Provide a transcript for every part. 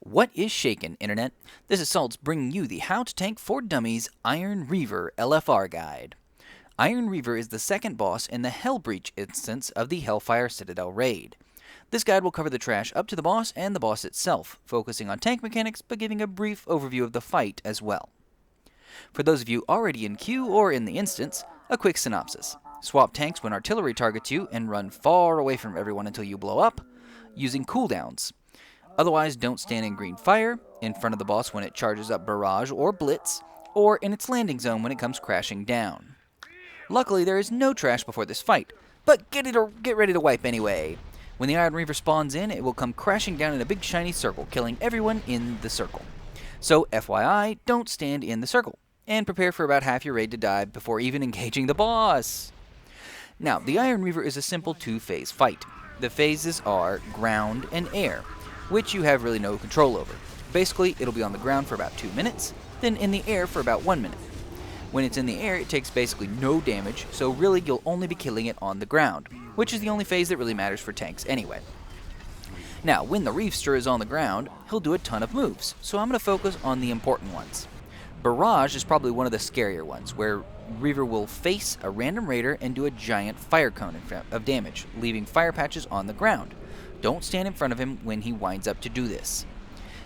What is shaken, Internet? This is Saltz bringing you the How to Tank for Dummies Iron Reaver LFR guide. Iron Reaver is the second boss in the Hellbreach instance of the Hellfire Citadel raid. This guide will cover the trash up to the boss and the boss itself, focusing on tank mechanics but giving a brief overview of the fight as well. For those of you already in queue or in the instance, a quick synopsis. Swap tanks when artillery targets you and run far away from everyone until you blow up, using cooldowns. Otherwise, don't stand in green fire, in front of the boss when it charges up barrage or blitz, or in its landing zone when it comes crashing down. Luckily, there is no trash before this fight, but get ready to wipe anyway. When the Iron Reaver spawns in, it will come crashing down in a big shiny circle, killing everyone in the circle. So, FYI, don't stand in the circle, and prepare for about half your raid to die before even engaging the boss. Now, the Iron Reaver is a simple two-phase fight. The phases are ground and air, which you have really no control over. Basically, it'll be on the ground for about 2 minutes, then in the air for about 1 minute. When it's in the air, it takes basically no damage, so really you'll only be killing it on the ground, which is the only phase that really matters for tanks anyway. Now, when the Reefster is on the ground, he'll do a ton of moves, so I'm going to focus on the important ones. Barrage is probably one of the scarier ones, where Reaver will face a random raider and do a giant fire cone of damage, leaving fire patches on the ground. Don't stand in front of him when he winds up to do this.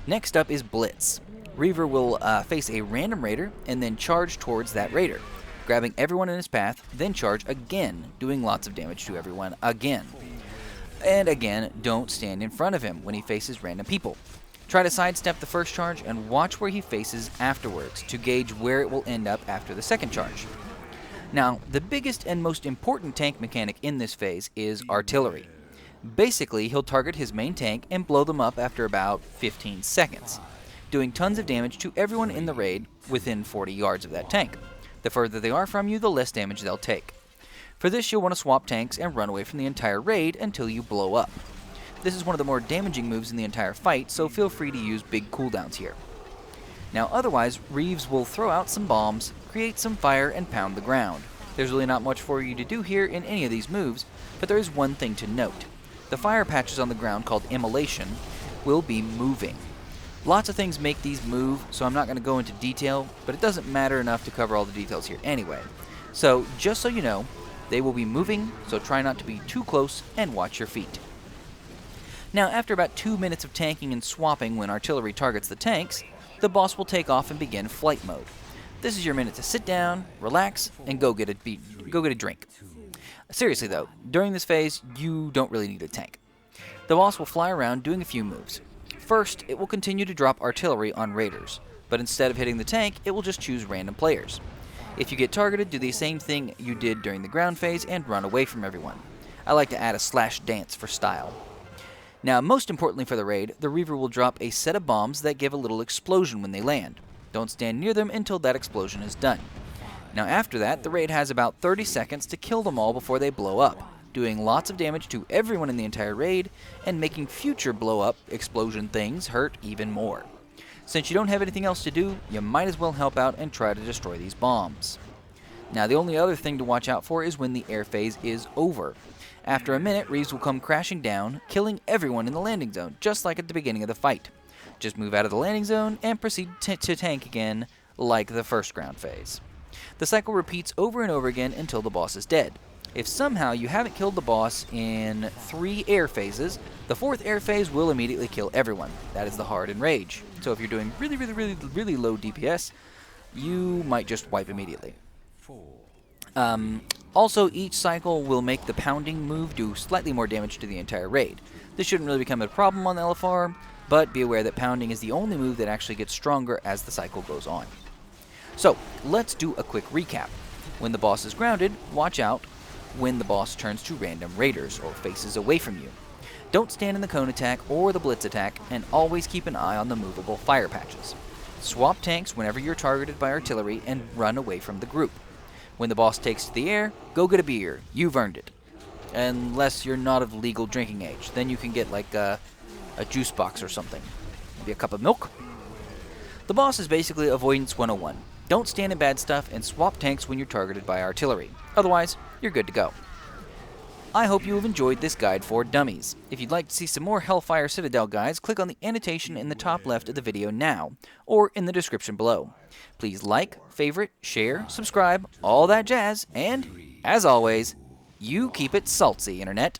Next up is Blitz. Reaver will face a random raider and then charge towards that raider, grabbing everyone in his path, then charge again, doing lots of damage to everyone again. And again, don't stand in front of him when he faces random people. Try to sidestep the first charge and watch where he faces afterwards to gauge where it will end up after the second charge. Now, the biggest and most important tank mechanic in this phase is artillery. Basically, he'll target his main tank and blow them up after about 15 seconds, doing tons of damage to everyone in the raid within 40 yards of that tank. The further they are from you, the less damage they'll take. For this, you'll want to swap tanks and run away from the entire raid until you blow up. This is one of the more damaging moves in the entire fight, so feel free to use big cooldowns here. Now otherwise, Reeves will throw out some bombs, create some fire, and pound the ground. There's really not much for you to do here in any of these moves, but there is one thing to note. The fire patches on the ground, called immolation, will be moving. Lots of things make these move, so I'm not going to go into detail, but it doesn't matter enough to cover all the details here anyway. So, just so you know, they will be moving, so try not to be too close and watch your feet. Now, after about 2 minutes of tanking and swapping when artillery targets the tanks, the boss will take off and begin flight mode. This is your minute to sit down, relax, and go get a drink. Seriously though, during this phase, you don't really need a tank. The boss will fly around doing a few moves. First, it will continue to drop artillery on raiders, but instead of hitting the tank, it will just choose random players. If you get targeted, do the same thing you did during the ground phase and run away from everyone. I like to add a slash dance for style. Now, most importantly for the raid, the Reaver will drop a set of bombs that give a little explosion when they land. Don't stand near them until that explosion is done. Now after that, the raid has about 30 seconds to kill them all before they blow up, doing lots of damage to everyone in the entire raid, and making future blow-up explosion things hurt even more. Since you don't have anything else to do, you might as well help out and try to destroy these bombs. Now the only other thing to watch out for is when the air phase is over. After a minute, Reeves will come crashing down, killing everyone in the landing zone, just like at the beginning of the fight. Just move out of the landing zone and proceed to tank again, like the first ground phase. The cycle repeats over and over again until the boss is dead. If somehow you haven't killed the boss in 3 air phases, the 4th air phase will immediately kill everyone. That is the hard and rage. So if you're doing really low DPS, you might just wipe immediately. Also, each cycle will make the pounding move do slightly more damage to the entire raid. This shouldn't really become a problem on the LFR, but be aware that pounding is the only move that actually gets stronger as the cycle goes on. So, let's do a quick recap. When the boss is grounded, watch out when the boss turns to random raiders or faces away from you. Don't stand in the cone attack or the blitz attack, and always keep an eye on the movable fire patches. Swap tanks whenever you're targeted by artillery and run away from the group. When the boss takes to the air, go get a beer. You've earned it. Unless you're not of legal drinking age. Then you can get like a juice box or something. Maybe a cup of milk. The boss is basically Avoidance 101. Don't stand in bad stuff and swap tanks when you're targeted by artillery. Otherwise, you're good to go. I hope you have enjoyed this guide for Dummies. If you'd like to see some more Hellfire Citadel guides, click on the annotation in the top left of the video now, or in the description below. Please like, favorite, share, subscribe, all that jazz, and, as always, you keep it salty, Internet.